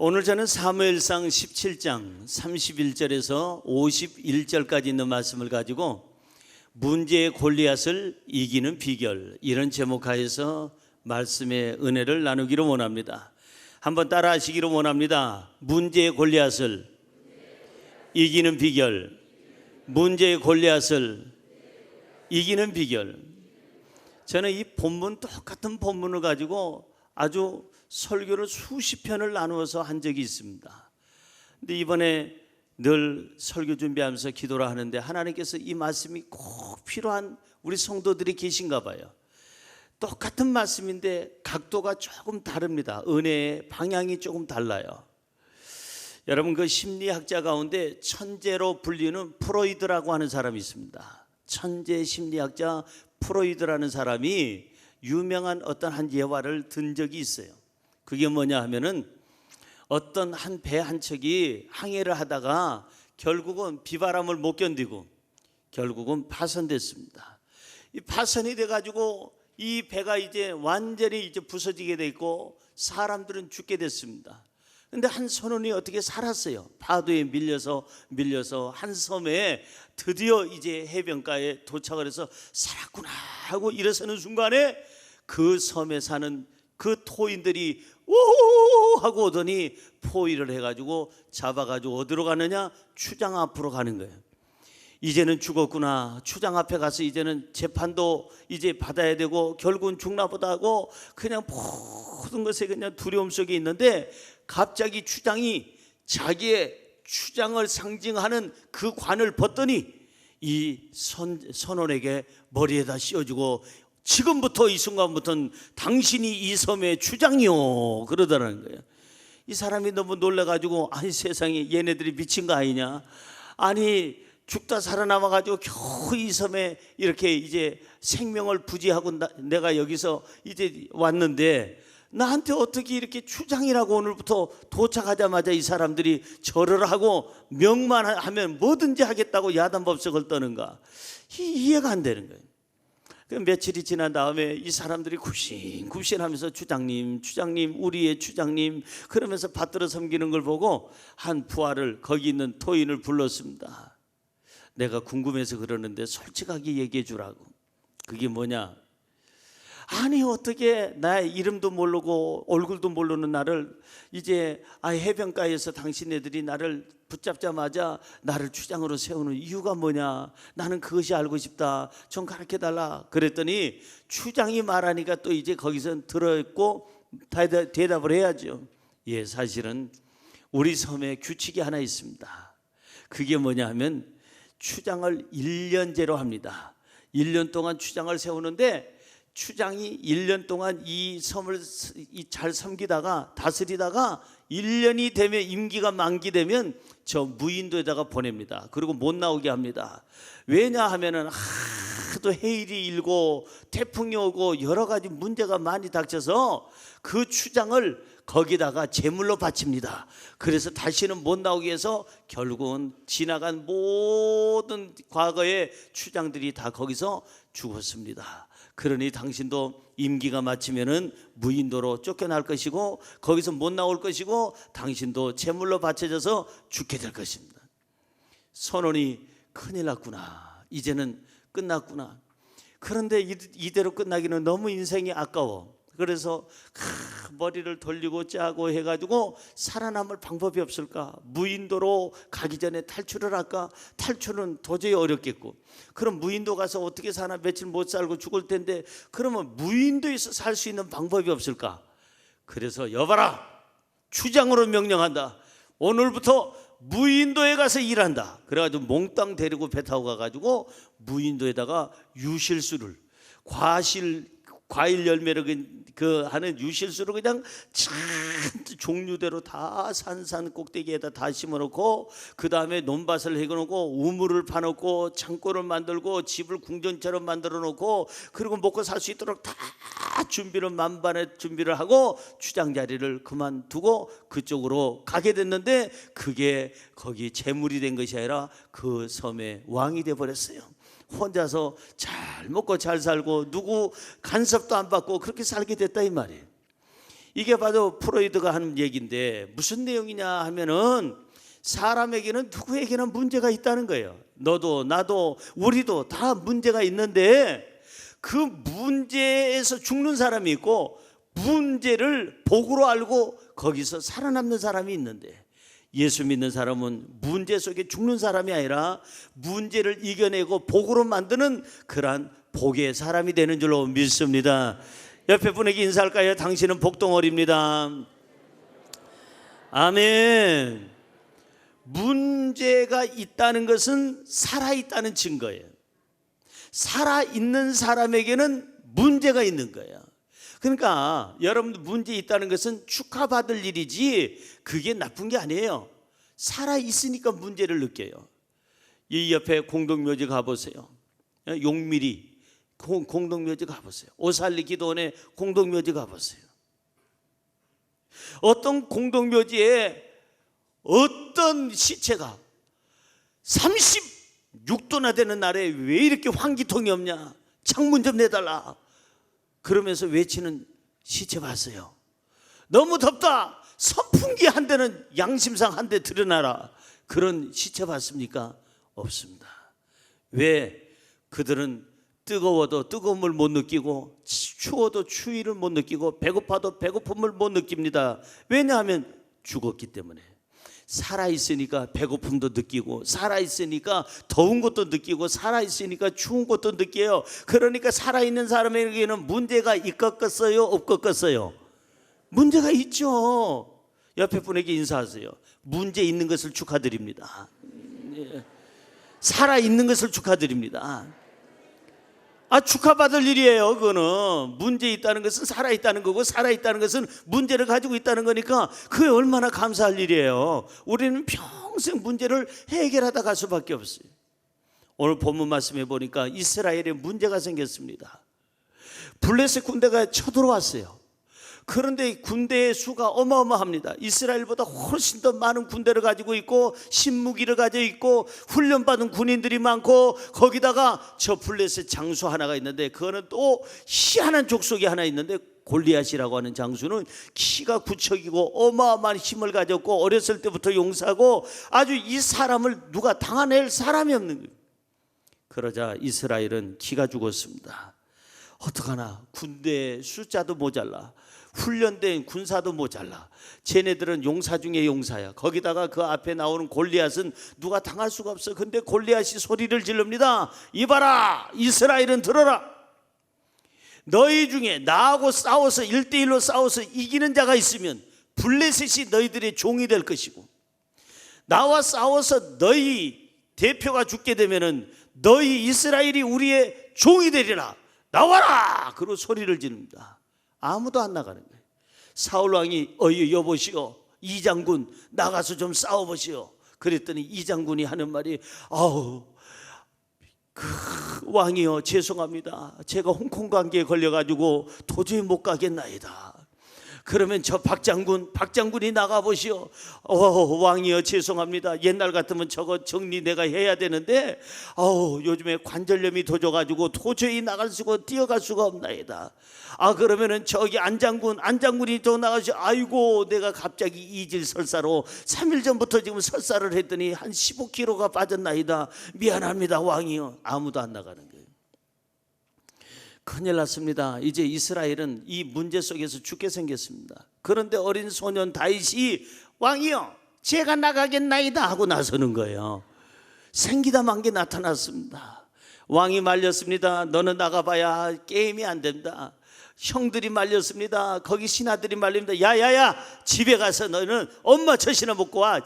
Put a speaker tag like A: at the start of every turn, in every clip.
A: 오늘 저는 사무엘상 17장 31절에서 51절까지 있는 말씀을 가지고 문제의 골리앗을 이기는 비결, 이런 제목하에서 말씀의 은혜를 나누기를 원합니다. 한번 따라 하시기를 원합니다. 문제의 골리앗을 이기는 비결, 문제의 골리앗을 이기는 비결. 저는 이 본문, 똑같은 본문을 가지고 아주 설교를 수십 편을 나누어서 한 적이 있습니다. 근데 이번에 늘 설교 준비하면서 기도를 하는데 하나님께서 이 말씀이 꼭 필요한 우리 성도들이 계신가 봐요. 똑같은 말씀인데 각도가 조금 다릅니다. 은혜의 방향이 조금 달라요. 여러분, 그 심리학자 가운데 천재로 불리는 프로이드라고 하는 사람이 있습니다. 천재 심리학자 프로이드라는 사람이 유명한 어떤 한 예화를 든 적이 있어요. 그게 뭐냐 하면은 어떤 한 배 한 척이 항해를 하다가 결국은 비바람을 못 견디고 결국은 파손됐습니다. 이 파손이 돼가지고 이 배가 이제 완전히 이제 부서지게 돼 있고 사람들은 죽게 됐습니다. 근데 한 선원이 어떻게 살았어요. 파도에 밀려서 한 섬에 드디어 이제 해변가에 도착을 해서 살았구나 하고 일어서는 순간에 그 섬에 사는 그 토인들이 오 하고 오더니 포위를 해가지고 잡아가지고 어디로 가느냐? 추장 앞으로 가는 거예요. 이제는 죽었구나. 추장 앞에 가서 이제는 재판도 이제 받아야 되고 결국은 죽나 보다 하고 그냥 모든 것에 그냥 두려움 속에 있는데 갑자기 추장이 자기의 추장을 상징하는 그 관을 벗더니 이 선원에게 머리에다 씌워주고 지금부터 이 순간부터는 당신이 이 섬의 추장이요 그러더라는 거예요. 이 사람이 너무 놀라가지고 아니 세상에 얘네들이 미친 거 아니냐, 아니 죽다 살아남아가지고 겨우 이 섬에 이렇게 이제 생명을 부지하고 내가 여기서 이제 왔는데 나한테 어떻게 이렇게 추장이라고 오늘부터 도착하자마자 이 사람들이 절을 하고 명만 하면 뭐든지 하겠다고 야단법석을 떠는가. 이해가 안 되는 거예요. 며칠이 지난 다음에 이 사람들이 굽신굽신하면서 추장님 우리의 추장님 그러면서 받들어 섬기는 걸 보고 한 부하를 거기 있는 토인을 불렀습니다. 내가 궁금해서 그러는데 솔직하게 얘기해 주라고. 그게 뭐냐? 아니 어떻게 나의 이름도 모르고 얼굴도 모르는 나를 이제 해변가에서 당신네들이 나를 붙잡자마자 나를 추장으로 세우는 이유가 뭐냐? 나는 그것이 알고 싶다. 좀 가르쳐달라. 그랬더니 추장이 말하니까 또 이제 거기서 들어있고 대답을 해야죠. 예, 사실은 우리 섬에 규칙이 하나 있습니다. 그게 뭐냐 하면 추장을 1년제로 합니다. 1년 동안 추장을 세우는데 추장이 1년 동안 이 섬을 잘 섬기다가 다스리다가 1년이 되면 임기가 만기되면 저 무인도에다가 보냅니다. 그리고 못 나오게 합니다. 왜냐하면은 하도 해일이 일고 태풍이 오고 여러 가지 문제가 많이 닥쳐서 그 추장을 거기다가 제물로 바칩니다. 그래서 다시는 못 나오게 해서 결국은 지나간 모든 과거의 추장들이 다 거기서 죽었습니다. 그러니 당신도 임기가 마치면은 무인도로 쫓겨날 것이고 거기서 못 나올 것이고 당신도 제물로 바쳐져서 죽게 될 것입니다. 선원이 큰일 났구나. 이제는 끝났구나. 그런데 이대로 끝나기는 너무 인생이 아까워. 그래서 머리를 돌리고 짜고 해가지고 살아남을 방법이 없을까? 무인도로 가기 전에 탈출을 할까? 탈출은 도저히 어렵겠고 그럼 무인도 가서 어떻게 사나 며칠 못 살고 죽을 텐데 그러면 무인도에서 살 수 있는 방법이 없을까? 그래서 여봐라, 추장으로 명령한다. 오늘부터 무인도에 가서 일한다. 그래가지고 몽땅 데리고 배 타고 가가지고 무인도에다가 유실수를 과일 열매를 하는 유실수를 그냥 참 종류대로 다 산산 꼭대기에다 다 심어놓고 그 다음에 논밭을 해놓고 우물을 파놓고 창고를 만들고 집을 궁전처럼 만들어놓고 그리고 먹고 살 수 있도록 다 준비를 만반의 준비를 하고 추장 자리를 그만두고 그쪽으로 가게 됐는데 그게 거기 재물이 된 것이 아니라 그 섬의 왕이 돼버렸어요. 혼자서 잘 먹고 잘 살고 누구 간섭도 안 받고 그렇게 살게 됐다 이 말이에요. 이게 바로 프로이드가 하는 얘기인데 무슨 내용이냐 하면은 사람에게는 누구에게나 문제가 있다는 거예요. 너도 나도 우리도 다 문제가 있는데 그 문제에서 죽는 사람이 있고 문제를 복으로 알고 거기서 살아남는 사람이 있는데, 예수 믿는 사람은 문제 속에 죽는 사람이 아니라 문제를 이겨내고 복으로 만드는 그러한 복의 사람이 되는 줄로 믿습니다. 옆에 분에게 인사할까요? 당신은 복덩어리입니다. 아멘. 문제가 있다는 것은 살아있다는 증거예요. 살아있는 사람에게는 문제가 있는 거예요. 그러니까 여러분들 문제 있다는 것은 축하받을 일이지 그게 나쁜 게 아니에요. 살아있으니까 문제를 느껴요. 이 옆에 공동묘지 가보세요. 용미리 공동묘지 가보세요. 오살리 기도원의 공동묘지 가보세요. 어떤 공동묘지에 어떤 시체가 36도나 되는 날에 왜 이렇게 환기통이 없냐, 창문 좀 내달라 그러면서 외치는 시체 봤어요. 너무 덥다, 선풍기 한 대는 양심상 한 대 들여놔라, 그런 시체 봤습니까? 없습니다. 왜? 그들은 뜨거워도 뜨거움을 못 느끼고 추워도 추위를 못 느끼고 배고파도 배고픔을 못 느낍니다. 왜냐하면 죽었기 때문에. 살아있으니까 배고픔도 느끼고, 살아있으니까 더운 것도 느끼고, 살아있으니까 추운 것도 느껴요. 그러니까 살아있는 사람에게는 문제가 있겠어요? 없겠어요? 문제가 있죠. 옆에 분에게 인사하세요. 문제 있는 것을 축하드립니다. 살아있는 것을 축하드립니다. 축하받을 일이에요. 그거는 문제 있다는 것은 살아있다는 거고, 살아있다는 것은 문제를 가지고 있다는 거니까 그게 얼마나 감사할 일이에요. 우리는 평생 문제를 해결하다 갈 수밖에 없어요. 오늘 본문 말씀해 보니까 이스라엘에 문제가 생겼습니다. 블레셋 군대가 쳐들어왔어요. 그런데 군대의 수가 어마어마합니다. 이스라엘보다 훨씬 더 많은 군대를 가지고 있고 신무기를 가지고 있고 훈련받은 군인들이 많고, 거기다가 저 블레셋 장수 하나가 있는데 그거는 또 희한한 족속이 하나 있는데, 골리앗이라고 하는 장수는 키가 9척이고 어마어마한 힘을 가졌고 어렸을 때부터 용사고 아주 이 사람을 누가 당해낼 사람이 없는 거예요. 그러자 이스라엘은 기가 죽었습니다. 어떡하나, 군대 숫자도 모자라, 훈련된 군사도 모자라, 쟤네들은 용사 중에 용사야. 거기다가 그 앞에 나오는 골리앗은 누가 당할 수가 없어. 근데 골리앗이 소리를 지릅니다. 이봐라, 이스라엘은 들어라. 너희 중에 나하고 싸워서 1대1로 싸워서 이기는 자가 있으면 블레셋이 너희들의 종이 될 것이고, 나와 싸워서 너희 대표가 죽게 되면은 너희 이스라엘이 우리의 종이 되리라. 나와라! 그러고 소리를 지릅니다. 아무도 안 나가는 거예요. 사울 왕이 여보시오, 이 장군 나가서 좀 싸워보시오. 그랬더니 이 장군이 하는 말이, 왕이여 죄송합니다. 제가 홍콩 감기에 걸려가지고 도저히 못 가겠나이다. 그러면 저 박장군이 나가보시오. 왕이여 죄송합니다. 옛날 같으면 저거 정리 내가 해야 되는데 요즘에 관절염이 도져가지고 도저히 나갈 수가 뛰어갈 수가 없나이다. 그러면은 저기 안장군이 또 나가시. 아이고, 내가 갑자기 이질설사로 3일 전부터 지금 설사를 했더니 한 15kg가 빠졌나이다. 미안합니다 왕이여. 아무도 안 나가는 거예요. 큰일 났습니다. 이제 이스라엘은 이 문제 속에서 죽게 생겼습니다. 그런데 어린 소년 다윗이 왕이여 제가 나가겠나이다 하고 나서는 거예요. 생기다 만 게 나타났습니다. 왕이 말렸습니다. 너는 나가봐야 게임이 안 된다. 형들이 말렸습니다. 거기 신하들이 말립니다. 야야야, 집에 가서 너는 엄마 젖이나 먹고 와.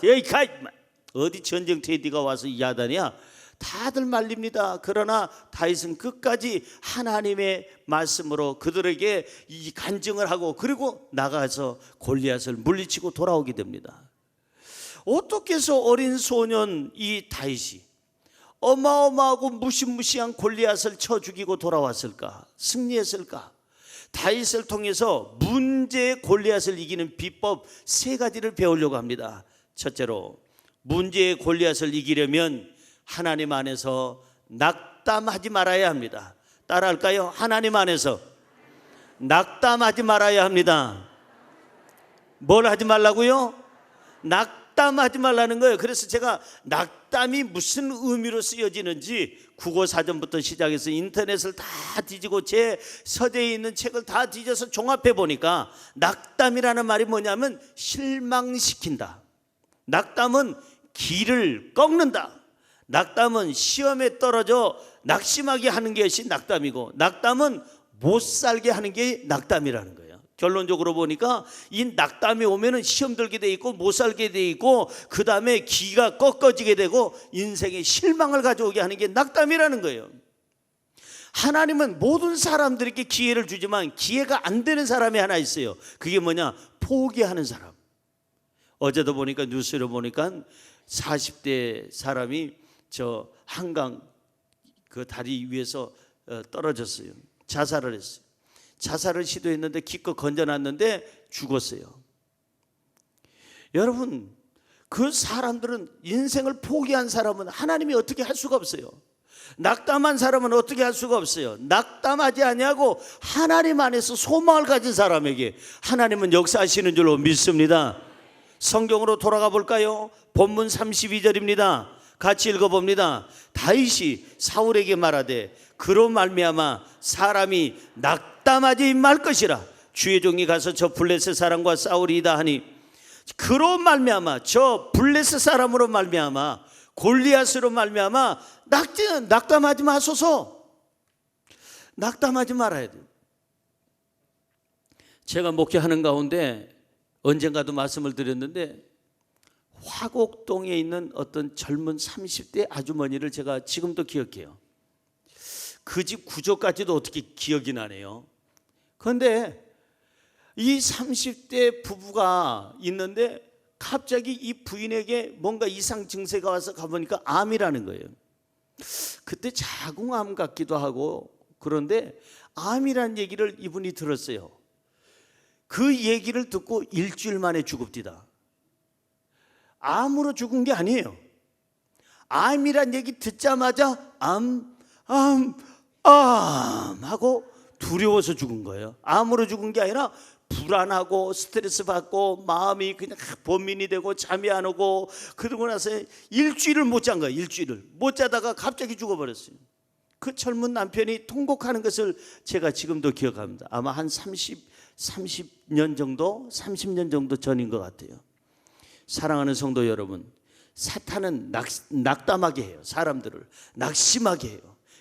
A: 어디 전쟁터에 네가 와서 야단이야. 다들 말립니다. 그러나 다윗은 끝까지 하나님의 말씀으로 그들에게 이 간증을 하고, 그리고 나가서 골리앗을 물리치고 돌아오게 됩니다. 어떻게 해서 어린 소년 이 다윗이 어마어마하고 무시무시한 골리앗을 쳐 죽이고 돌아왔을까? 승리했을까? 다윗을 통해서 문제의 골리앗을 이기는 비법 3가지를 배우려고 합니다. 첫째로, 문제의 골리앗을 이기려면 하나님 안에서 낙담하지 말아야 합니다. 따라할까요? 하나님 안에서 낙담하지 말아야 합니다. 뭘 하지 말라고요? 낙담하지 말라는 거예요. 그래서 제가 낙담이 무슨 의미로 쓰여지는지 국어사전부터 시작해서 인터넷을 다 뒤지고 제 서재에 있는 책을 다 뒤져서 종합해 보니까 낙담이라는 말이 뭐냐면 실망시킨다. 낙담은 길을 꺾는다. 낙담은 시험에 떨어져 낙심하게 하는 것이 낙담이고, 낙담은 못 살게 하는 게 낙담이라는 거예요. 결론적으로 보니까 이 낙담이 오면은 시험 들게 돼 있고 못 살게 돼 있고, 그 다음에 기가 꺾어지게 되고 인생에 실망을 가져오게 하는 게 낙담이라는 거예요. 하나님은 모든 사람들에게 기회를 주지만 기회가 안 되는 사람이 하나 있어요. 그게 뭐냐? 포기하는 사람. 어제도 보니까 뉴스를 보니까 40대 사람이 저 한강 그 다리 위에서 떨어졌어요. 자살을 했어요. 자살을 시도했는데 기껏 건져놨는데 죽었어요. 여러분, 그 사람들은, 인생을 포기한 사람은 하나님이 어떻게 할 수가 없어요. 낙담한 사람은 어떻게 할 수가 없어요. 낙담하지 아니하고 하나님 안에서 소망을 가진 사람에게 하나님은 역사하시는 줄로 믿습니다. 성경으로 돌아가 볼까요? 본문 32절입니다. 같이 읽어봅니다. 다윗이 사울에게 말하되 그로 말미암아 사람이 낙담하지 말 것이라. 주의 종이 가서 저 블레셋 사람과 싸우리이다 하니, 그로 말미암아, 저 블레셋 사람으로 말미암아, 골리앗으로 말미암아 낙담하지 마소서. 낙담하지 말아야 돼요. 제가 목회하는 가운데 언젠가도 말씀을 드렸는데, 화곡동에 있는 어떤 젊은 30대 아주머니를 제가 지금도 기억해요. 그 집 구조까지도 어떻게 기억이 나네요. 그런데 이 30대 부부가 있는데 갑자기 이 부인에게 뭔가 이상 증세가 와서 가보니까 암이라는 거예요. 그때 자궁암 같기도 하고, 그런데 암이라는 얘기를 이분이 들었어요. 그 얘기를 듣고 일주일 만에 죽읍디다. 암으로 죽은 게 아니에요. 암이란 얘기 듣자마자 암 하고 두려워서 죽은 거예요. 암으로 죽은 게 아니라 불안하고 스트레스 받고 마음이 그냥 번민이 되고 잠이 안 오고, 그러고 나서 일주일을 못 잔 거예요. 일주일을 못 자다가 갑자기 죽어버렸어요. 그 젊은 남편이 통곡하는 것을 제가 지금도 기억합니다. 아마 한 30년 정도 전인 것 같아요. 사랑하는 성도 여러분, 사탄은 낙담하게 해요. 사람들을 낙심하게 해요.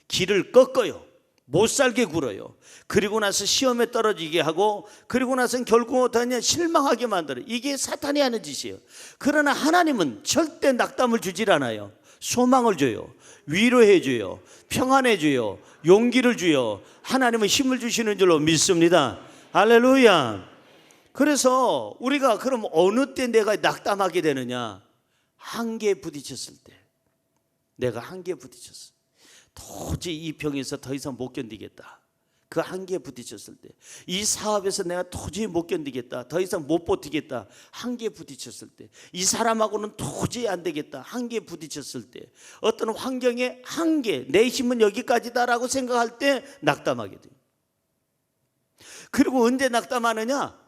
A: 길을 꺾어요. 못 살게 굴어요. 그리고 나서 시험에 떨어지게 하고, 그리고 나서는 결국 어떠냐? 실망하게 만들어요. 이게 사탄이 하는 짓이에요. 그러나 하나님은 절대 낙담을 주질 않아요. 소망을 줘요. 위로해 줘요. 평안해 줘요. 용기를 줘요. 하나님은 힘을 주시는 줄로 믿습니다. 할렐루야. 그래서 우리가 그럼 어느 때 내가 낙담하게 되느냐? 한계에 부딪혔을 때. 내가 한계에 부딪혔어. 도저히 이 병에서 더 이상 못 견디겠다. 그 한계에 부딪혔을 때. 이 사업에서 내가 도저히 못 견디겠다. 더 이상 못 버티겠다. 한계에 부딪혔을 때. 이 사람하고는 도저히 안 되겠다. 한계에 부딪혔을 때. 어떤 환경의 한계, 내 힘은 여기까지다라고 생각할 때 낙담하게 돼요. 그리고 언제 낙담하느냐?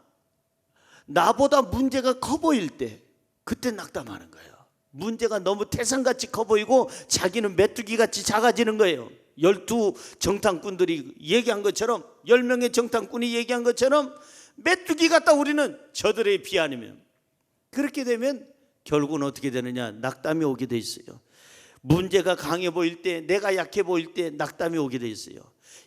A: 나보다 문제가 커 보일 때, 그때 낙담하는 거예요. 문제가 너무 태산같이 커 보이고 자기는 메뚜기같이 작아지는 거예요. 12 정탐꾼들이 얘기한 것처럼, 10명의 정탐꾼이 얘기한 것처럼 메뚜기 같다 우리는 저들에 비하면. 그렇게 되면 결국은 어떻게 되느냐? 낙담이 오게 돼 있어요. 문제가 강해 보일 때, 내가 약해 보일 때 낙담이 오게 돼 있어요.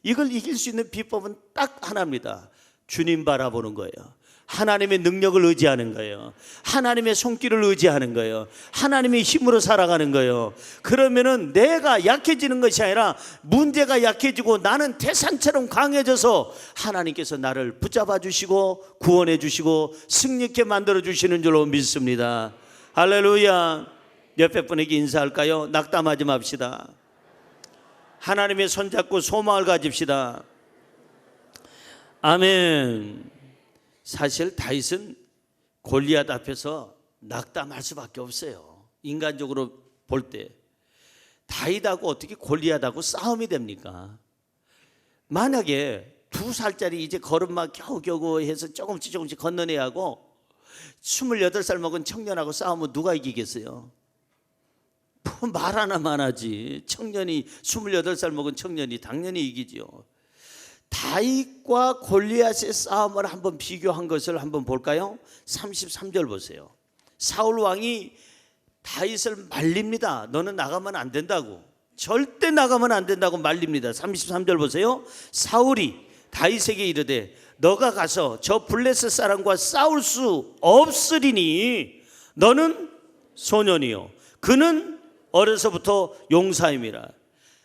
A: 이걸 이길 수 있는 비법은 딱 하나입니다. 주님 바라보는 거예요. 하나님의 능력을 의지하는 거예요. 하나님의 손길을 의지하는 거예요. 하나님의 힘으로 살아가는 거예요. 그러면은 내가 약해지는 것이 아니라 문제가 약해지고 나는 태산처럼 강해져서 하나님께서 나를 붙잡아 주시고 구원해 주시고 승리케 만들어 주시는 줄로 믿습니다. 할렐루야. 옆에 분에게 인사할까요? 낙담하지 맙시다. 하나님의 손잡고 소망을 가집시다. 아멘. 사실 다윗은 골리앗 앞에서 낙담할 수밖에 없어요. 인간적으로 볼 때 다윗하고 어떻게 골리앗하고 싸움이 됩니까? 만약에 2살짜리 이제 걸음마 겨우겨우 해서 조금씩 건너내야 하고 28살 먹은 청년하고 싸우면 누가 이기겠어요? 뭐 말 하나만 하지. 청년이 28살 먹은 청년이 당연히 이기지요. 다윗과 골리앗의 싸움을 한번 비교한 것을 한번 볼까요? 33절 보세요. 사울 왕이 다윗을 말립니다. 너는 나가면 안 된다고, 절대 나가면 안 된다고 말립니다. 33절 보세요. 사울이 다윗에게 이르되 너가 가서 저 블레셋 사람과 싸울 수 없으리니 너는 소년이요 그는 어려서부터 용사임이라.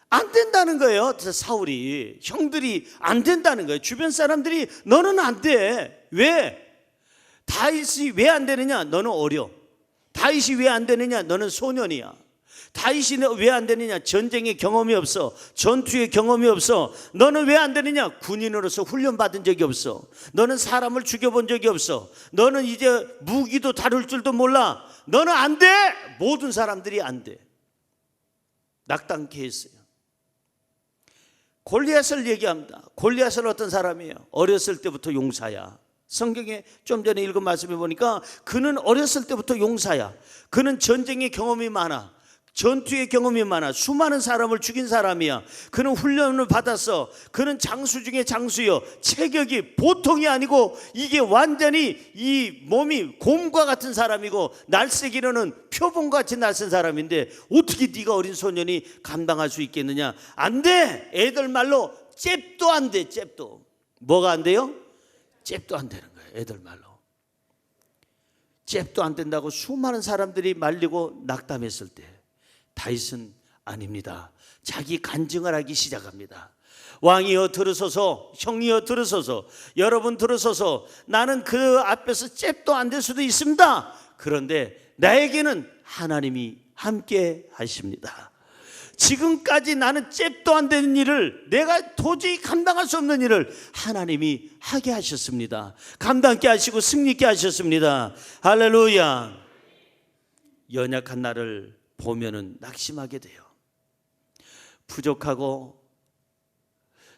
A: 안 된다는 거예요. 사울이, 형들이 안 된다는 거예요. 주변 사람들이 너는 안 돼. 왜? 다윗이 왜 안 되느냐? 너는 어려. 다윗이 왜 안 되느냐? 너는 소년이야. 다윗이 왜 안 되느냐? 전쟁의 경험이 없어. 전투의 경험이 없어. 너는 왜 안 되느냐? 군인으로서 훈련받은 적이 없어. 너는 사람을 죽여본 적이 없어. 너는 이제 무기도 다룰 줄도 몰라. 너는 안 돼. 모든 사람들이 안 돼. 낙담케 했어요. 골리앗을 얘기합니다. 골리앗은 어떤 사람이에요? 어렸을 때부터 용사야. 성경에 좀 전에 읽은 말씀에 보니까 그는 어렸을 때부터 용사야. 그는 전쟁의 경험이 많아. 전투의 경험이 많아. 수많은 사람을 죽인 사람이야. 그는 훈련을 받았어. 그는 장수 중에 장수여. 체격이 보통이 아니고 이게 완전히 이 몸이 곰과 같은 사람이고 날쌔기로는 표범같이 날쌘 사람인데 어떻게 네가 어린 소년이 감당할 수 있겠느냐? 안 돼. 애들 말로 잽도 안 돼. 잽도. 뭐가 안 돼요? 잽도 안 되는 거예요. 애들 말로. 잽도 안 된다고 수많은 사람들이 말리고 낙담했을 때 다윗은 아닙니다. 자기 간증을 하기 시작합니다. 왕이여 들으소서, 형이여 들으소서, 여러분 들으소서. 나는 그 앞에서 잽도 안 될 수도 있습니다. 그런데 나에게는 하나님이 함께 하십니다. 지금까지 나는 잽도 안 되는 일을, 내가 도저히 감당할 수 없는 일을 하나님이 하게 하셨습니다. 감당케 하시고 승리케 하셨습니다. 할렐루야. 연약한 나를 보면은 낙심하게 돼요. 부족하고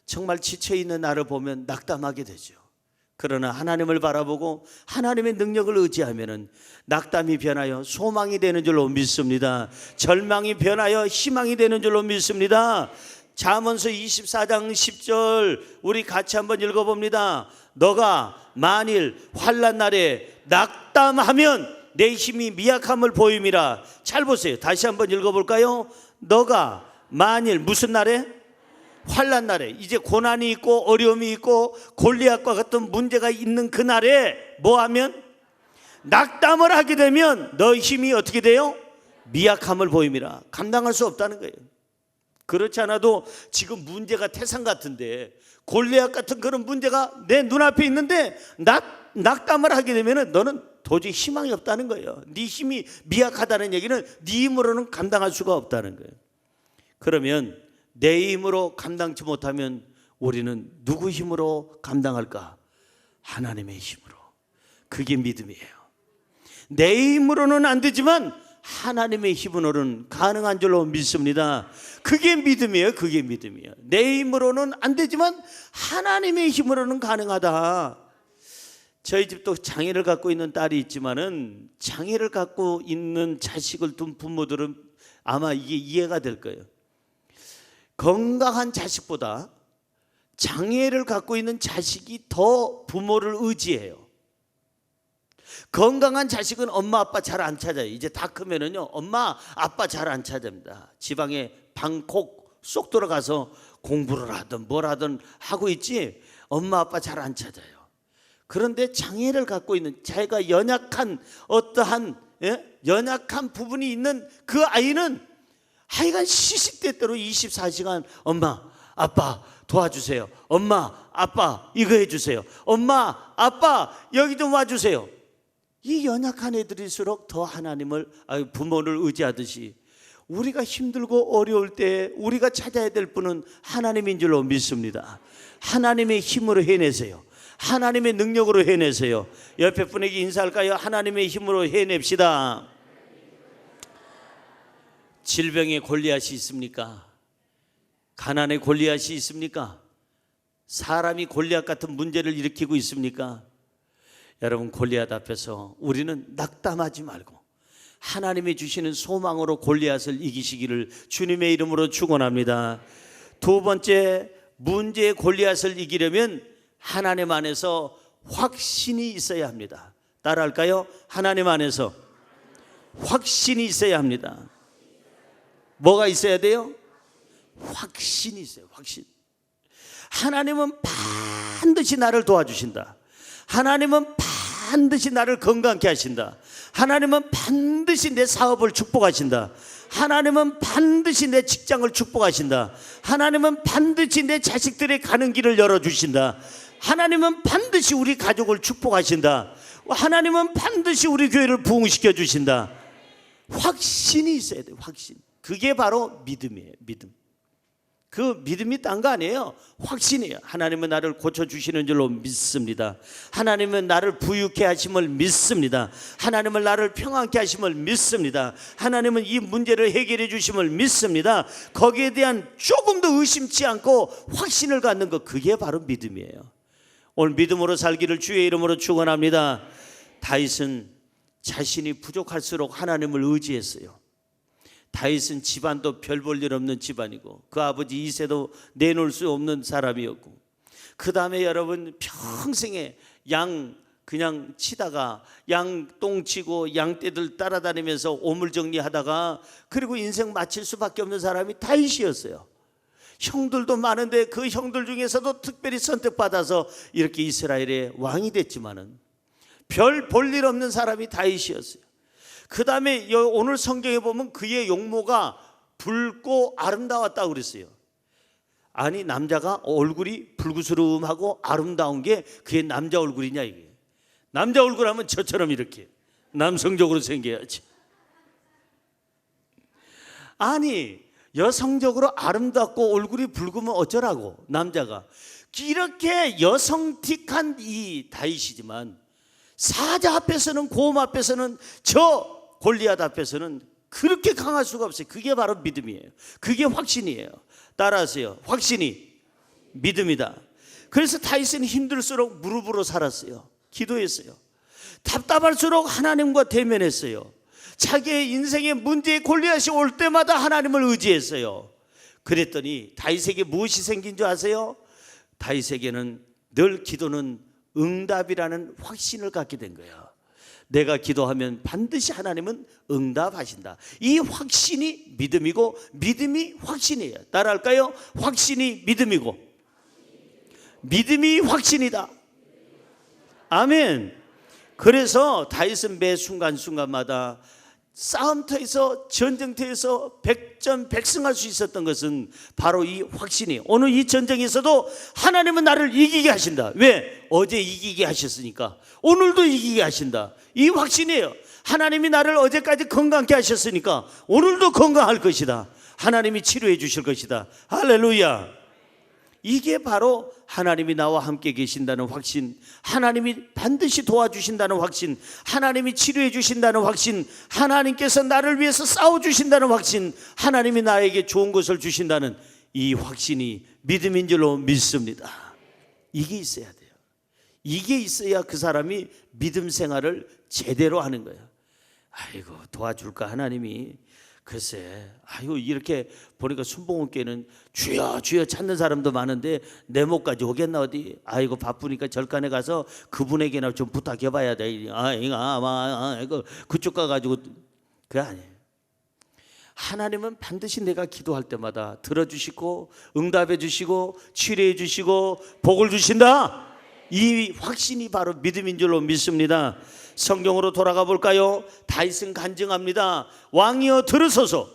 A: 정말 지쳐있는 나를 보면 낙담하게 되죠. 그러나 하나님을 바라보고 하나님의 능력을 의지하면은 낙담이 변하여 소망이 되는 줄로 믿습니다. 절망이 변하여 희망이 되는 줄로 믿습니다. 잠언서 24장 10절 우리 같이 한번 읽어봅니다. 너가 만일 환난 날에 낙담하면 내 힘이 미약함을 보임이라. 잘 보세요. 다시 한번 읽어볼까요? 너가 만일 무슨 날에? 환난 날에, 이제 고난이 있고 어려움이 있고 골리앗과 같은 문제가 있는 그 날에 뭐 하면? 낙담을 하게 되면 너 힘이 어떻게 돼요? 미약함을 보임이라. 감당할 수 없다는 거예요. 그렇지 않아도 지금 문제가 태산 같은데 골리앗 같은 그런 문제가 내 눈앞에 있는데 낙담을 하게 되면 너는 도저히 희망이 없다는 거예요. 네 힘이 미약하다는 얘기는 네 힘으로는 감당할 수가 없다는 거예요. 그러면 내 힘으로 감당치 못하면 우리는 누구 힘으로 감당할까? 하나님의 힘으로. 그게 믿음이에요. 내 힘으로는 안 되지만 하나님의 힘으로는 가능한 줄로 믿습니다. 그게 믿음이에요. 그게 믿음이에요. 내 힘으로는 안 되지만 하나님의 힘으로는 가능하다. 저희 집도 장애를 갖고 있는 딸이 있지만은 장애를 갖고 있는 자식을 둔 부모들은 아마 이게 이해가 될 거예요. 건강한 자식보다 장애를 갖고 있는 자식이 더 부모를 의지해요. 건강한 자식은 엄마 아빠 잘 안 찾아요. 이제 다 크면은요 엄마 아빠 잘 안 찾습니다. 지방에 방콕 쏙 들어가서 공부를 하든 뭘 하든 하고 있지 엄마 아빠 잘 안 찾아요. 그런데 장애를 갖고 있는, 자기가 연약한 어떠한 연약한 부분이 있는 그 아이는 하여간 시시때때로 24시간 엄마 아빠 도와주세요. 엄마 아빠 이거 해주세요. 엄마 아빠 여기 좀 와주세요. 이 연약한 애들일수록 더 하나님을, 부모를 의지하듯이 우리가 힘들고 어려울 때 우리가 찾아야 될 분은 하나님인 줄로 믿습니다. 하나님의 힘으로 해내세요. 하나님의 능력으로 해내세요. 옆에 분에게 인사할까요? 하나님의 힘으로 해냅시다. 질병의 골리앗이 있습니까? 가난의 골리앗이 있습니까? 사람이 골리앗 같은 문제를 일으키고 있습니까? 여러분, 골리앗 앞에서 우리는 낙담하지 말고 하나님이 주시는 소망으로 골리앗을 이기시기를 주님의 이름으로 축원합니다. 두 번째, 문제의 골리앗을 이기려면 하나님 안에서 확신이 있어야 합니다. 따라할까요? 하나님 안에서 확신이 있어야 합니다. 뭐가 있어야 돼요? 확신이 있어요. 확신. 하나님은 반드시 나를 도와주신다. 하나님은 반드시 나를 건강케 하신다. 하나님은 반드시 내 사업을 축복하신다. 하나님은 반드시 내 직장을 축복하신다. 하나님은 반드시 내 자식들의 가는 길을 열어주신다. 하나님은 반드시 우리 가족을 축복하신다. 하나님은 반드시 우리 교회를 부흥시켜 주신다. 확신이 있어야 돼요. 확신. 그게 바로 믿음이에요. 믿음. 그 믿음이 딴 거 아니에요. 확신이에요. 하나님은 나를 고쳐주시는 줄로 믿습니다. 하나님은 나를 부유케 하심을 믿습니다. 하나님은 나를 평안케 하심을 믿습니다. 하나님은 이 문제를 해결해 주심을 믿습니다. 거기에 대한 조금도 의심치 않고 확신을 갖는 것, 그게 바로 믿음이에요. 오늘 믿음으로 살기를 주의 이름으로 축원합니다. 다윗은 자신이 부족할수록 하나님을 의지했어요. 다윗은 집안도 별 볼 일 없는 집안이고 그 아버지 이새도 내놓을 수 없는 사람이었고, 그 다음에 여러분 평생에 양 그냥 치다가 양똥 치고 양떼들 따라다니면서 오물 정리하다가 그리고 인생 마칠 수밖에 없는 사람이 다윗이었어요. 형들도 많은데 그 형들 중에서도 특별히 선택받아서 이렇게 이스라엘의 왕이 됐지만은 별 볼 일 없는 사람이 다윗이었어요. 그 다음에 오늘 성경에 보면 그의 용모가 붉고 아름다웠다고 그랬어요. 아니, 남자가 얼굴이 붉으스름하고 아름다운 게 그게 남자 얼굴이냐 이게. 남자 얼굴 하면 저처럼 이렇게 남성적으로 생겨야지. 아니, 여성적으로 아름답고 얼굴이 붉으면 어쩌라고. 남자가 이렇게 여성틱한 이 다윗이지만 사자 앞에서는, 고음 앞에서는, 저 골리앗 앞에서는 그렇게 강할 수가 없어요. 그게 바로 믿음이에요. 그게 확신이에요. 따라하세요. 확신이 믿음이다. 그래서 다윗은 힘들수록 무릎으로 살았어요. 기도했어요. 답답할수록 하나님과 대면했어요. 자기의 인생의 문제의 골리앗이 올 때마다 하나님을 의지했어요. 그랬더니 다윗에게 무엇이 생긴 줄 아세요? 다윗에게는 늘 기도는 응답이라는 확신을 갖게 된 거예요. 내가 기도하면 반드시 하나님은 응답하신다. 이 확신이 믿음이고 믿음이 확신이에요. 따라할까요? 확신이 믿음이고 믿음이 확신이다. 아멘. 그래서 다윗은 매 순간순간마다 싸움터에서, 전쟁터에서 백전백승할 수 있었던 것은 바로 이 확신이에요. 오늘 이 전쟁에서도 하나님은 나를 이기게 하신다. 왜? 어제 이기게 하셨으니까 오늘도 이기게 하신다. 이 확신이에요. 하나님이 나를 어제까지 건강케 하셨으니까 오늘도 건강할 것이다. 하나님이 치료해 주실 것이다. 할렐루야. 이게 바로 하나님이 나와 함께 계신다는 확신, 하나님이 반드시 도와주신다는 확신, 하나님이 치료해 주신다는 확신, 하나님께서 나를 위해서 싸워주신다는 확신, 하나님이 나에게 좋은 것을 주신다는 이 확신이 믿음인 줄로 믿습니다. 이게 있어야 돼요. 이게 있어야 그 사람이 믿음 생활을 제대로 하는 거예요. 아이고, 도와줄까 하나님이. 글쎄, 아이고, 이렇게 보니까 순복음교회는 주여 주여 찾는 사람도 많은데 내 목까지 오겠나 어디. 아이고, 바쁘니까 절간에 가서 그분에게나 좀 부탁해 봐야 돼. 이거 그쪽 가가지고. 그게 아니에요. 하나님은 반드시 내가 기도할 때마다 들어주시고 응답해 주시고 치료해 주시고 복을 주신다. 이 확신이 바로 믿음인 줄로 믿습니다. 성경으로 돌아가 볼까요? 다윗은 간증합니다. 왕이여 들으소서,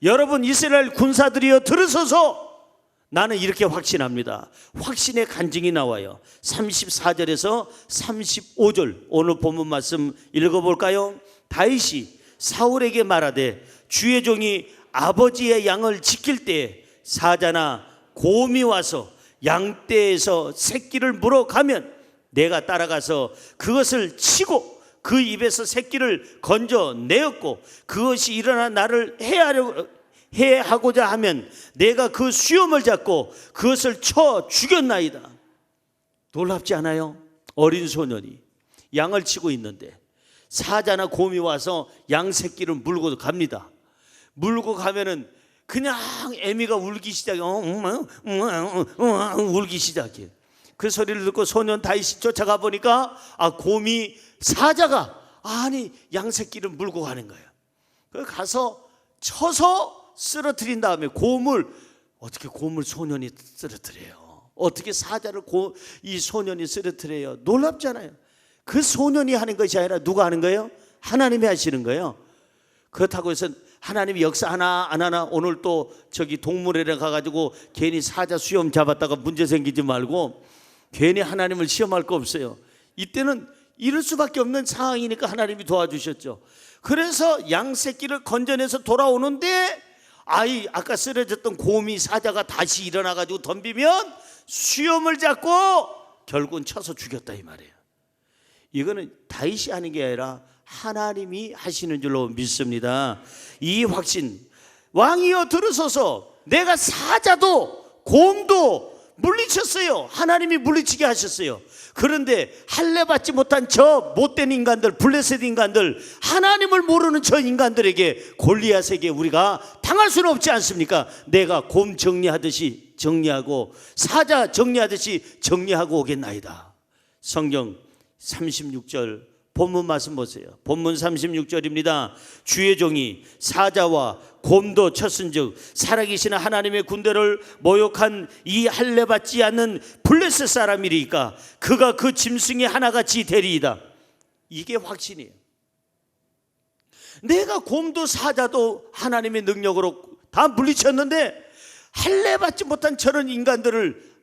A: 여러분 이스라엘 군사들이여 들으소서. 나는 이렇게 확신합니다. 확신의 간증이 나와요. 34절에서 35절 오늘 본문 말씀 읽어볼까요? 다윗이 사울에게 말하되 주의 종이 아버지의 양을 지킬 때 사자나 곰이 와서 양떼에서 새끼를 물어가면 내가 따라가서 그것을 치고 그 입에서 새끼를 건져내었고 그것이 일어나 나를 해하고자 하면 내가 그 수염을 잡고 그것을 쳐 죽였나이다. 놀랍지 않아요? 어린 소년이 양을 치고 있는데 사자나 곰이 와서 양 새끼를 물고 갑니다. 물고 가면은 그냥 애미가 울기 시작해. 울기 시작해. 그 소리를 듣고 소년 다윗이 쫓아가 보니까 곰이 사자가 양 새끼를 물고 가는 거예요. 그 가서 쳐서 쓰러뜨린 다음에 어떻게 곰을 소년이 쓰러뜨려요? 어떻게 사자를 이 소년이 쓰러뜨려요? 놀랍잖아요. 그 소년이 하는 것이 아니라 누가 하는 거예요? 하나님이 하시는 거예요. 그렇다고 해서 하나님이 역사 하나 안 하나, 오늘 또 저기 동물원에 가가지고 괜히 사자 수염 잡았다가 문제 생기지 말고 괜히 하나님을 시험할 거 없어요. 이때는 이럴 수밖에 없는 상황이니까 하나님이 도와주셨죠. 그래서 양 새끼를 건져내서 돌아오는데 아까 쓰러졌던 곰이 사자가 다시 일어나가지고 덤비면 수염을 잡고 결국은 쳐서 죽였다 이 말이에요. 이거는 다윗이 하는 게 아니라 하나님이 하시는 줄로 믿습니다. 이 확신, 왕이여 들으소서, 내가 사자도 곰도 물리쳤어요. 하나님이 물리치게 하셨어요. 그런데 할례 받지 못한 저 못된 인간들, 블레셋 인간들, 하나님을 모르는 저 인간들에게, 골리앗에게 우리가 당할 수는 없지 않습니까? 내가 곰 정리하듯이 정리하고 사자 정리하듯이 정리하고 오겠나이다. 성경 36절 본문 말씀 보세요. 본문 36절입니다. 주의 종이 사자와 곰도 쳤은즉 살아계신 하나님의 군대를 모욕한 이 할례 받지 않는 블레셋 사람이리까 그가 그 짐승이 하나같이 되리이다. 이게 확신이에요. 내가 곰도 사자도 하나님의 능력으로 다 물리쳤는데 할례 받지 못한 저런 인간들을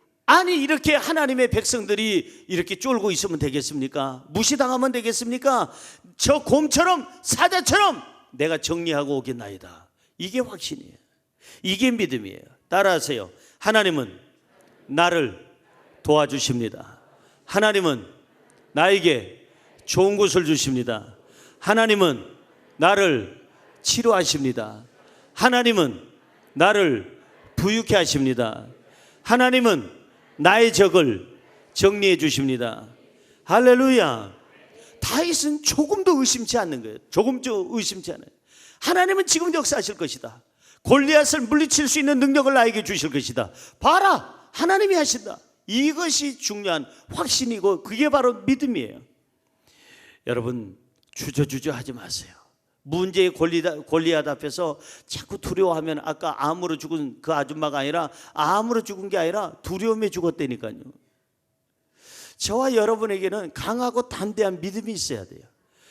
A: 이렇게 하나님의 백성들이 이렇게 쫄고 있으면 되겠습니까? 무시당하면 되겠습니까? 저 곰처럼 사자처럼 내가 정리하고 오겠나이다. 이게 확신이에요. 이게 믿음이에요. 따라하세요. 하나님은 나를 도와주십니다. 하나님은 나에게 좋은 것을 주십니다. 하나님은 나를 치료하십니다. 하나님은 나를 부유케 하십니다. 하나님은 나의 적을 정리해 주십니다. 할렐루야. 다윗은 조금도 의심치 않는 거예요. 조금도 의심치 않아요. 하나님은 지금 역사하실 것이다. 골리앗을 물리칠 수 있는 능력을 나에게 주실 것이다. 봐라, 하나님이 하신다. 이것이 중요한 확신이고 그게 바로 믿음이에요. 여러분, 주저주저 하지 마세요. 문제의 골리앗 앞에서 자꾸 두려워하면 아까 암으로 죽은 그 아줌마가 아니라 암으로 죽은 게 아니라 두려움에 죽었다니까요. 저와 여러분에게는 강하고 담대한 믿음이 있어야 돼요.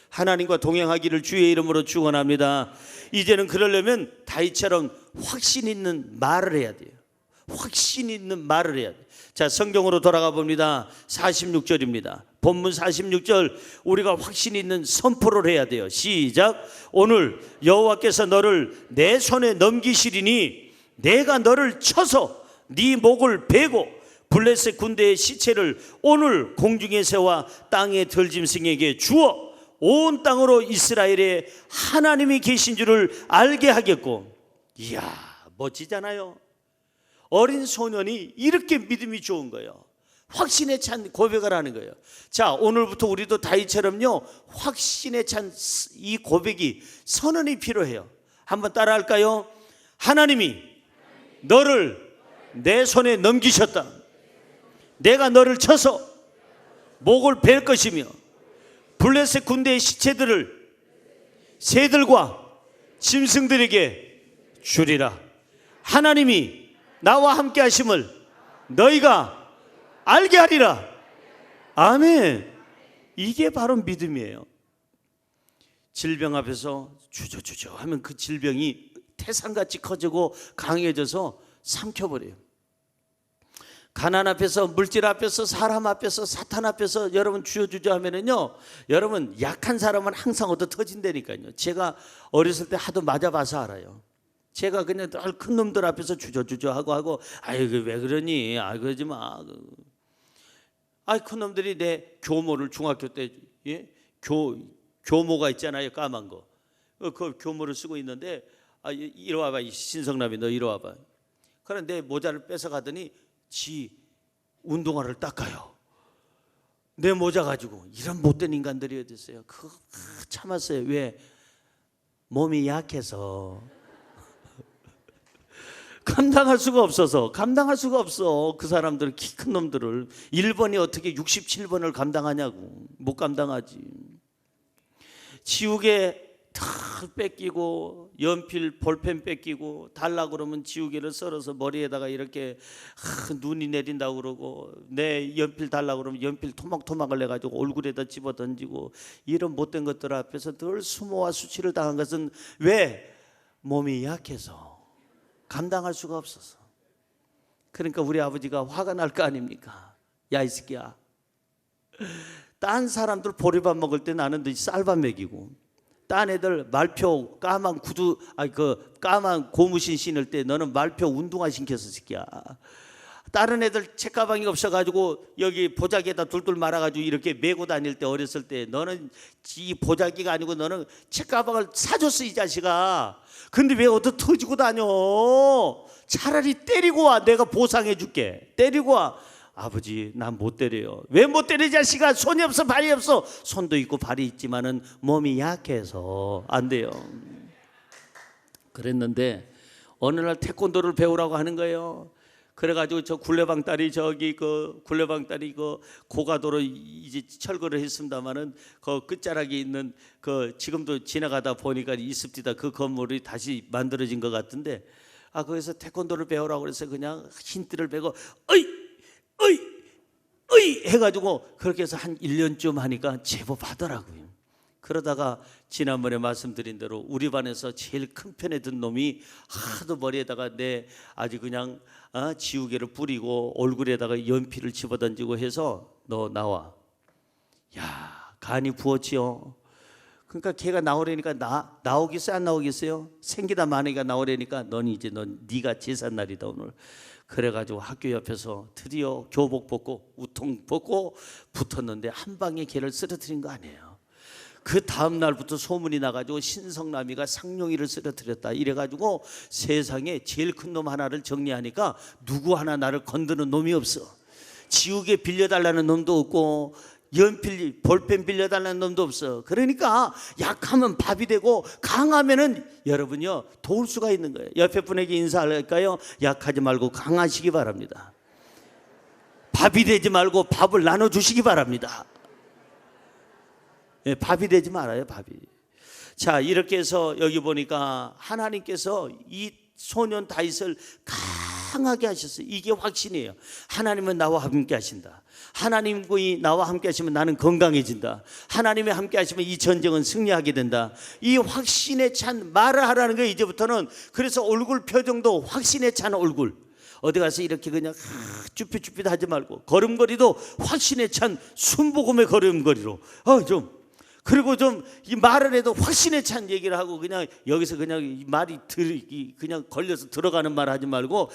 A: 하나님과 동행하기를 주의 이름으로 축원합니다. 이제는 그러려면 다윗처럼 확신 있는 말을 해야 돼요. 확신 있는 말을 해야 돼요. 자, 성경으로 돌아가 봅니다. 46절입니다. 본문 46절 우리가 확신 있는 선포를 해야 돼요. 시작. 오늘 여호와께서 너를 내 손에 넘기시리니 내가 너를 쳐서 네 목을 베고 블레셋 군대의 시체를 오늘 공중에 세워 땅의 들짐승에게 주어 온 땅으로 이스라엘에 하나님이 계신 줄을 알게 하겠고. 이야, 멋지잖아요. 어린 소년이 이렇게 믿음이 좋은 거예요. 확신에 찬 고백을 하는 거예요. 자, 오늘부터 우리도 다윗처럼요, 확신에 찬 이 고백이, 선언이 필요해요. 한번 따라 할까요? 하나님이 너를 내 손에 넘기셨다. 내가 너를 쳐서 목을 벨 것이며 블레셋 군대의 시체들을 새들과 짐승들에게 주리라. 하나님이 나와 함께 하심을 너희가 알게 하리라. 아멘. 이게 바로 믿음이에요. 질병 앞에서 주저주저 하면 그 질병이 태산같이 커지고 강해져서 삼켜버려요. 가난 앞에서, 물질 앞에서, 사람 앞에서, 사탄 앞에서 여러분 주저주저 하면은요, 여러분 약한 사람은 항상 얻어 터진다니까요. 제가 어렸을 때 하도 맞아봐서 알아요. 제가 그냥 큰 놈들 앞에서 주저주저 하고 아이고 왜 그러니? 그러지 마. 큰 놈들이 내 교모를 중학교 때, 교모가 있잖아요, 까만 거. 그 교모를 쓰고 있는데 이리 와봐, 신성남이 너 이리 와봐. 그런데 내 모자를 뺏어 가더니 지 운동화를 닦아요. 내 모자 가지고 이런 못된 인간들이 어디 있어요. 그거 참았어요. 왜? 몸이 약해서 감당할 수가 없어서. 감당할 수가 없어. 그 사람들, 키 큰 놈들을. 1번이 어떻게 67번을 감당하냐고. 못 감당하지. 지우개 다 뺏기고, 연필 볼펜 뺏기고, 달라고 그러면 지우개를 썰어서 머리에다가 이렇게 눈이 내린다고 그러고, 내 연필 달라고 그러면 연필 토막토막을 내가지고 얼굴에다 집어 던지고, 이런 못된 것들 앞에서 늘 수모와 수치를 당한 것은 왜? 몸이 약해서 감당할 수가 없어서. 그러니까 우리 아버지가 화가 날 거 아닙니까? 야 이 새끼야, 딴 사람들 보리밥 먹을 때 나는 너 쌀밥 먹이고, 딴 애들 말표 까만 구두 까만 고무신 신을 때 너는 말표 운동화 신겼어 새끼야. 다른 애들 책가방이 없어가지고 여기 보자기에다 둘둘 말아가지고 이렇게 메고 다닐 때, 어렸을 때 너는 이 보자기가 아니고 너는 책가방을 사줬어 이 자식아. 근데 왜 어디 터지고 다녀? 차라리 때리고 와. 내가 보상해 줄게. 때리고 와. 아버지 난 못 때려요. 왜 못 때려 자식아? 손이 없어 발이 없어. 손도 있고 발이 있지만은 몸이 약해서 안 돼요. 그랬는데 어느 날 태권도를 배우라고 하는 거예요. 그래가지고 저 굴레방 딸이 굴레방 딸이 고가도로 이제 철거를 했습니다마는 그 끝자락에 있는 지금도 지나가다 보니까 있습니다. 그 건물이 다시 만들어진 것 같은데, 거기서 태권도를 배우라고 그래서 그냥 흰띠를 베고 어이 해가지고 그렇게 해서 한 1년쯤 하니까 제법 하더라고요. 그러다가 지난번에 말씀드린 대로 우리 반에서 제일 큰 편에 든 놈이 하도 머리에다가 아주 그냥 지우개를 뿌리고 얼굴에다가 연필을 집어던지고 해서 너 나와. 야, 간이 부었지요. 그러니까 걔가 나오려니까 나오겠어요 안 나오겠어요? 생기다 마니가 나오려니까 넌 네가 제삿날이다 오늘. 그래가지고 학교 옆에서 드디어 교복 벗고 우통 벗고 붙었는데 한 방에 걔를 쓰러뜨린 거 아니에요. 그 다음 날부터 소문이 나가지고 신성남이가 상룡이를 쓰러뜨렸다 이래가지고 세상에 제일 큰 놈 하나를 정리하니까 누구 하나 나를 건드는 놈이 없어. 지우개 빌려달라는 놈도 없고 연필 볼펜 빌려달라는 놈도 없어. 그러니까 약하면 밥이 되고 강하면은 여러분요 도울 수가 있는 거예요. 옆에 분에게 인사할까요? 약하지 말고 강하시기 바랍니다. 밥이 되지 말고 밥을 나눠주시기 바랍니다. 밥이 되지 말아요. 밥이. 자, 이렇게 해서 여기 보니까 하나님께서 이 소년 다윗을 강하게 하셨어요. 이게 확신이에요. 하나님은 나와 함께 하신다. 하나님이 나와 함께 하시면 나는 건강해진다. 하나님이 함께 하시면 이 전쟁은 승리하게 된다. 이 확신에 찬 말을 하라는 거예요. 이제부터는. 그래서 얼굴 표정도 확신에 찬 얼굴. 어디 가서 이렇게 그냥 쭈삣쭈삣 하지 말고 걸음걸이도 확신에 찬 순복음의 걸음걸이로 그리고 좀 이 말을 해도 확신에 찬 얘기를 하고, 그냥 여기서 그냥 이 말이 그냥 걸려서 들어가는 말 하지 말고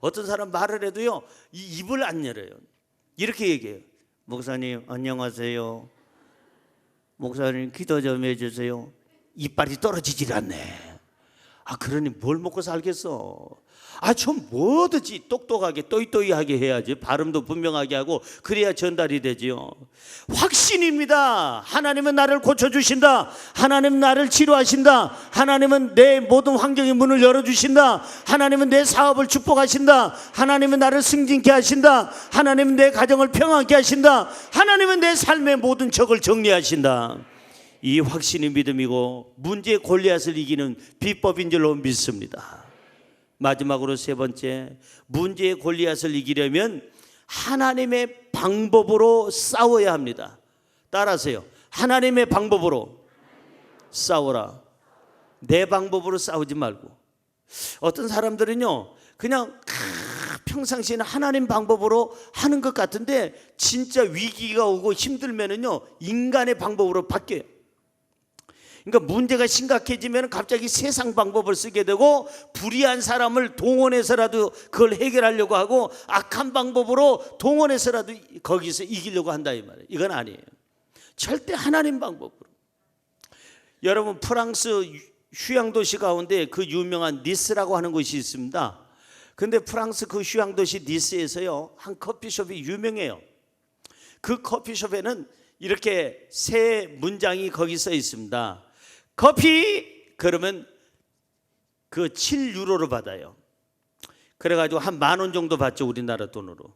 A: 어떤 사람 말을 해도요 이 입을 안 열어요. 이렇게 얘기해요. 목사님 안녕하세요. 목사님 기도 좀 해주세요. 이빨이 떨어지질 않네. 그러니 뭘 먹고 살겠어. 좀 뭐든지 똑똑하게 또이또이하게 해야지. 발음도 분명하게 하고 그래야 전달이 되지요. 확신입니다. 하나님은 나를 고쳐주신다. 하나님은 나를 치료하신다. 하나님은 내 모든 환경의 문을 열어주신다. 하나님은 내 사업을 축복하신다. 하나님은 나를 승진케 하신다. 하나님은 내 가정을 평안케 하신다. 하나님은 내 삶의 모든 적을 정리하신다. 이 확신이 믿음이고 문제의 골리앗을 이기는 비법인 줄로 믿습니다. 마지막으로 세 번째, 문제의 골리앗을 이기려면 하나님의 방법으로 싸워야 합니다. 따라하세요. 하나님의 방법으로 싸워라. 내 방법으로 싸우지 말고. 어떤 사람들은요 그냥 평상시에는 하나님 방법으로 하는 것 같은데 진짜 위기가 오고 힘들면은요 인간의 방법으로 바뀌어요. 그러니까 문제가 심각해지면 갑자기 세상 방법을 쓰게 되고, 불의한 사람을 동원해서라도 그걸 해결하려고 하고 악한 방법으로 동원해서라도 거기서 이기려고 한다 이 말이에요. 이건 아니에요. 절대 하나님 방법으로. 여러분, 프랑스 휴양도시 가운데 그 유명한 니스라고 하는 곳이 있습니다. 근데 프랑스 그 휴양도시 니스에서요 한 커피숍이 유명해요. 그 커피숍에는 이렇게 세 문장이 거기 써 있습니다. 커피 그러면 그 7유로로 받아요. 그래가지고 한 10,000원 정도 받죠, 우리나라 돈으로.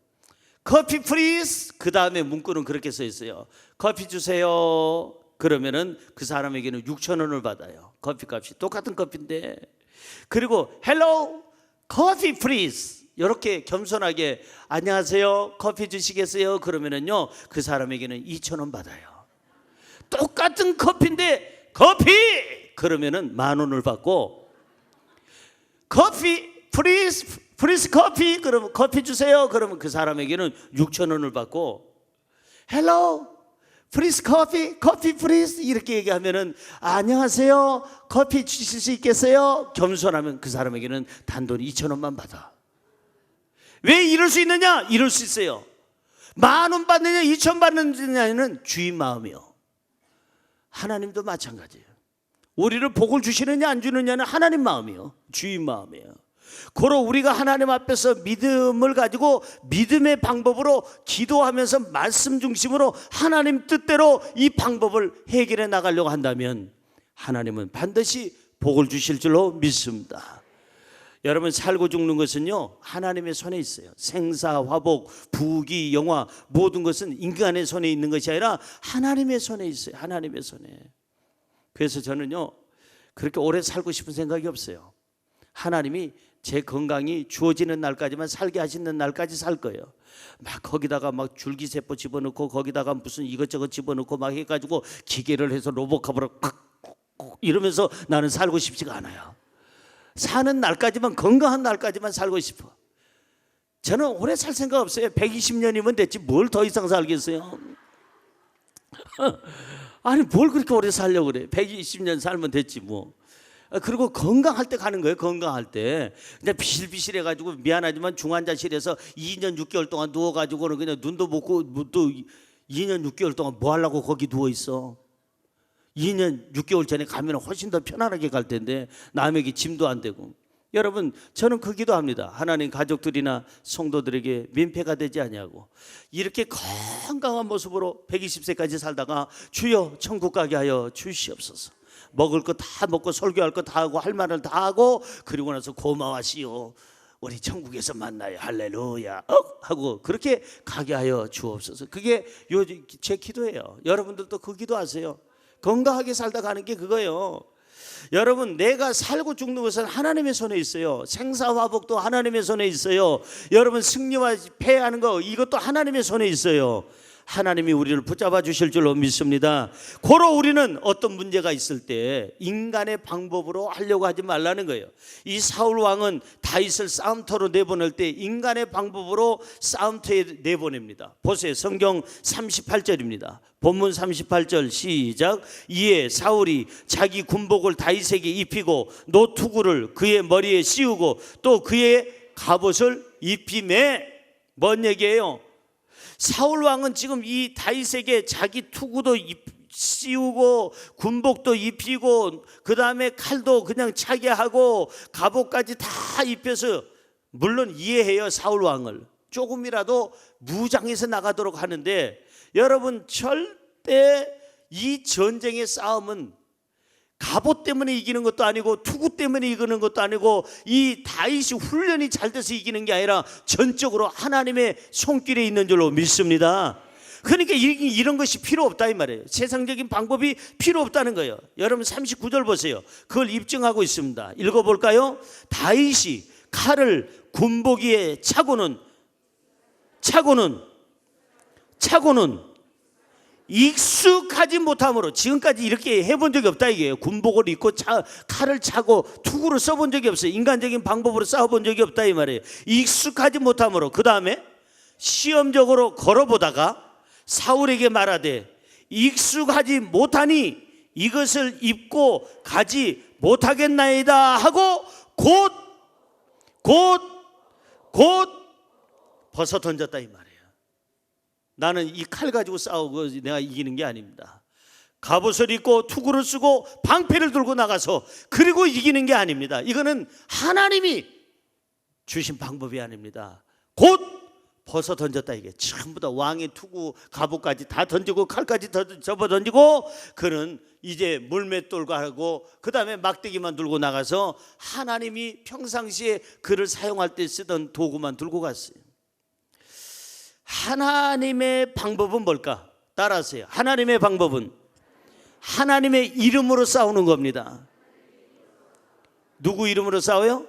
A: 커피 프리즈, 그 다음에 문구는 그렇게 써 있어요. 커피 주세요. 그러면은 그 사람에게는 6,000원을 받아요. 커피 값이 똑같은 커피인데. 그리고 헬로 커피 프리즈, 이렇게 겸손하게 안녕하세요, 커피 주시겠어요? 그러면은요 그 사람에게는 2,000원 받아요. 똑같은 커피인데 커피 그러면은 10,000원을 받고, 커피 프리즈 커피 그러면 커피 주세요. 그러면 그 사람에게는 6,000원을 받고, 헬로 프리즈 커피 프리즈 이렇게 얘기하면은 안녕하세요, 커피 주실 수 있겠어요? 겸손하면 그 사람에게는 단돈 2,000원만 받아. 왜 이럴 수 있느냐? 이럴 수 있어요. 10,000원 받느냐 2,000원 받느냐는 주인 마음이요. 하나님도 마찬가지예요. 우리를 복을 주시느냐 안 주느냐는 하나님 마음이요, 주인 마음이에요. 고로 우리가 하나님 앞에서 믿음을 가지고 믿음의 방법으로 기도하면서 말씀 중심으로 하나님 뜻대로 이 방법을 해결해 나가려고 한다면 하나님은 반드시 복을 주실 줄로 믿습니다. 여러분, 살고 죽는 것은요 하나님의 손에 있어요. 생사, 화복, 부귀, 영화, 모든 것은 인간의 손에 있는 것이 아니라 하나님의 손에 있어요. 하나님의 손에. 그래서 저는요 그렇게 오래 살고 싶은 생각이 없어요. 하나님이 제 건강이 주어지는 날까지만 살게 하시는 날까지 살 거예요. 막 거기다가 막 줄기세포 집어넣고 거기다가 무슨 이것저것 집어넣고 막 해가지고 기계를 해서 로봇캅으로 콱 이러면서 나는 살고 싶지가 않아요. 사는 날까지만, 건강한 날까지만 살고 싶어. 저는 오래 살 생각 없어요. 120년이면 됐지 뭘 더 이상 살겠어요. 아니 뭘 그렇게 오래 살려고 그래. 120년 살면 됐지 뭐. 그리고 건강할 때 가는 거예요. 건강할 때. 근데 비실비실해가지고 미안하지만 중환자실에서 2년 6개월 동안 누워가지고는 그냥 눈도 못 뜨고 또 2년 6개월 동안 뭐 하려고 거기 누워 있어. 2년 6개월 전에 가면 훨씬 더 편안하게 갈 텐데 남에게 짐도 안 되고. 여러분, 저는 그 기도합니다. 하나님, 가족들이나 성도들에게 민폐가 되지 아니하고 이렇게 건강한 모습으로 120세까지 살다가 주여 천국 가게 하여 주시옵소서. 먹을 거 다 먹고 설교할 거 다 하고 할 말을 다 하고 그리고 나서 고마워시오, 우리 천국에서 만나요, 할렐루야 하고 그렇게 가게 하여 주옵소서. 그게 제 기도예요. 여러분들도 그 기도하세요. 건강하게 살다 가는 게 그거예요. 여러분, 내가 살고 죽는 것은 하나님의 손에 있어요. 생사화복도 하나님의 손에 있어요. 여러분, 승리와 패하는 거 이것도 하나님의 손에 있어요. 하나님이 우리를 붙잡아 주실 줄로 믿습니다. 고로 우리는 어떤 문제가 있을 때 인간의 방법으로 하려고 하지 말라는 거예요. 이 사울 왕은 다윗을 싸움터로 내보낼 때 인간의 방법으로 싸움터에 내보냅니다. 보세요. 성경 38절입니다. 본문 38절 시작. 이에 사울이 자기 군복을 다윗에게 입히고 노투구를 그의 머리에 씌우고 또 그의 갑옷을 입히매. 뭔 얘기예요? 사울 왕은 지금 이 다윗에게 자기 투구도 씌우고 군복도 입히고 그 다음에 칼도 그냥 차게 하고 갑옷까지 다 입혀서, 물론 이해해요. 사울 왕을 조금이라도 무장해서 나가도록 하는데, 여러분 절대 이 전쟁의 싸움은 갑옷 때문에 이기는 것도 아니고 투구 때문에 이기는 것도 아니고 이 다윗이 훈련이 잘 돼서 이기는 게 아니라 전적으로 하나님의 손길에 있는 줄로 믿습니다. 그러니까 이런 것이 필요 없다 이 말이에요. 세상적인 방법이 필요 없다는 거예요. 여러분 39절 보세요. 그걸 입증하고 있습니다. 읽어볼까요? 다윗이 칼을 군복위에 차고는 익숙하지 못함으로, 지금까지 이렇게 해본 적이 없다 이게요. 군복을 입고 칼을 차고 투구를 써본 적이 없어요. 인간적인 방법으로 싸워본 적이 없다 이 말이에요. 익숙하지 못함으로. 그 다음에 시험적으로 걸어보다가 사울에게 말하되 익숙하지 못하니 이것을 입고 가지 못하겠나이다 하고 곧 벗어 던졌다 이 말이에요. 나는 이 칼 가지고 싸우고 내가 이기는 게 아닙니다. 갑옷을 입고 투구를 쓰고 방패를 들고 나가서 그리고 이기는 게 아닙니다. 이거는 하나님이 주신 방법이 아닙니다. 곧 벗어 던졌다 이게. 전부 다 왕의 투구 갑옷까지 다 던지고 칼까지 접어 던지고 그는 이제 물맷돌과 하고 그 다음에 막대기만 들고 나가서 하나님이 평상시에 그를 사용할 때 쓰던 도구만 들고 갔어요. 하나님의 방법은 뭘까? 따라하세요. 하나님의 방법은 하나님의 이름으로 싸우는 겁니다. 누구 이름으로 싸워요?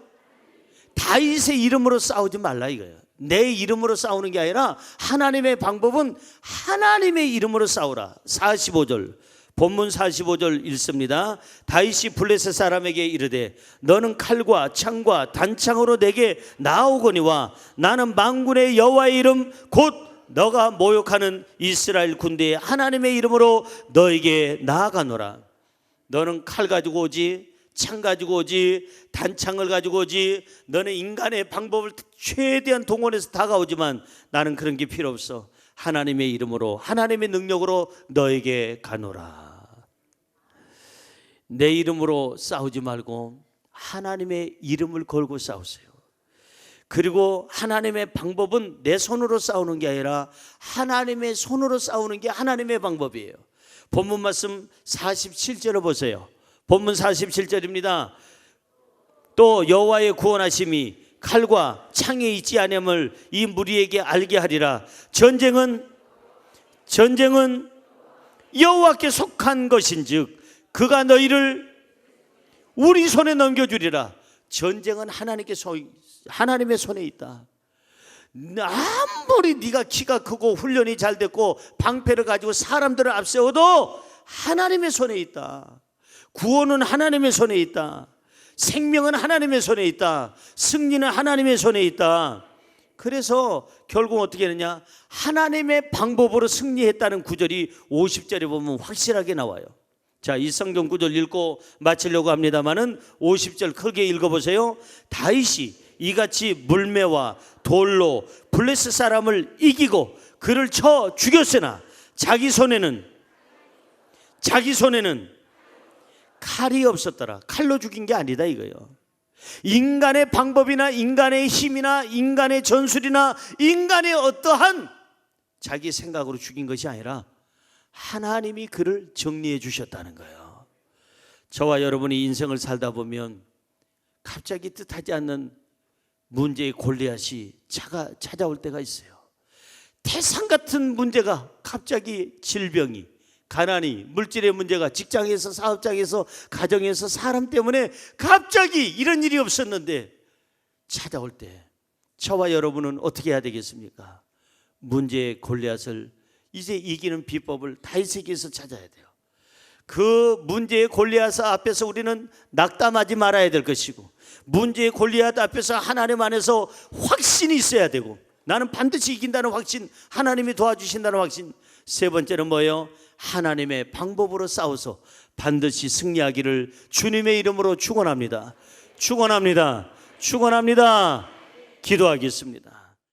A: 다윗의 이름으로 싸우지 말라 이거예요. 내 이름으로 싸우는 게 아니라 하나님의 방법은 하나님의 이름으로 싸우라. 45절 본문 45절 읽습니다. 다윗이 블레셋 사람에게 이르되 너는 칼과 창과 단창으로 내게 나아오거니와 나는 만군의 여호와의 이름 곧 너가 모욕하는 이스라엘 군대의 하나님의 이름으로 너에게 나아가노라. 너는 칼 가지고 오지, 창 가지고 오지, 단창을 가지고 오지. 너는 인간의 방법을 최대한 동원해서 다가오지만 나는 그런 게 필요 없어. 하나님의 이름으로, 하나님의 능력으로 너에게 가노라. 내 이름으로 싸우지 말고 하나님의 이름을 걸고 싸우세요. 그리고 하나님의 방법은 내 손으로 싸우는 게 아니라 하나님의 손으로 싸우는 게 하나님의 방법이에요. 본문 말씀 47절을 보세요. 본문 47절입니다. 또 여호와의 구원하심이 칼과 창에 있지 아니함을 이 무리에게 알게 하리라. 전쟁은 여호와께 속한 것인즉 그가 너희를 우리 손에 넘겨주리라. 전쟁은 하나님의 손에 있다. 아무리 네가 키가 크고 훈련이 잘 됐고 방패를 가지고 사람들을 앞세워도 하나님의 손에 있다. 구원은 하나님의 손에 있다. 생명은 하나님의 손에 있다. 승리는 하나님의 손에 있다. 그래서 결국 어떻게 했느냐? 하나님의 방법으로 승리했다는 구절이 50절에 보면 확실하게 나와요. 자, 이 성경 구절 읽고 마치려고 합니다마는 50절 크게 읽어보세요. 다윗이 이같이 물매와 돌로 블레셋 사람을 이기고 그를 쳐 죽였으나 자기 손에는 칼이 없었더라. 칼로 죽인 게 아니다 이거예요. 인간의 방법이나 인간의 힘이나 인간의 전술이나 인간의 어떠한 자기 생각으로 죽인 것이 아니라 하나님이 그를 정리해 주셨다는 거예요. 저와 여러분이 인생을 살다 보면 갑자기 뜻하지 않는 문제의 골리앗이 찾아올 때가 있어요. 태산 같은 문제가 갑자기 질병이, 가난이, 물질의 문제가 직장에서, 사업장에서, 가정에서 사람 때문에 갑자기 이런 일이 없었는데 찾아올 때 저와 여러분은 어떻게 해야 되겠습니까? 문제의 골리앗을 이제 이기는 비법을 다윗에게서 찾아야 돼요. 그 문제의 골리앗 앞에서 우리는 낙담하지 말아야 될 것이고 문제의 골리앗 앞에서 하나님 안에서 확신이 있어야 되고 나는 반드시 이긴다는 확신, 하나님이 도와주신다는 확신. 세 번째는 뭐예요? 하나님의 방법으로 싸워서 반드시 승리하기를 주님의 이름으로 축원합니다. 기도하겠습니다.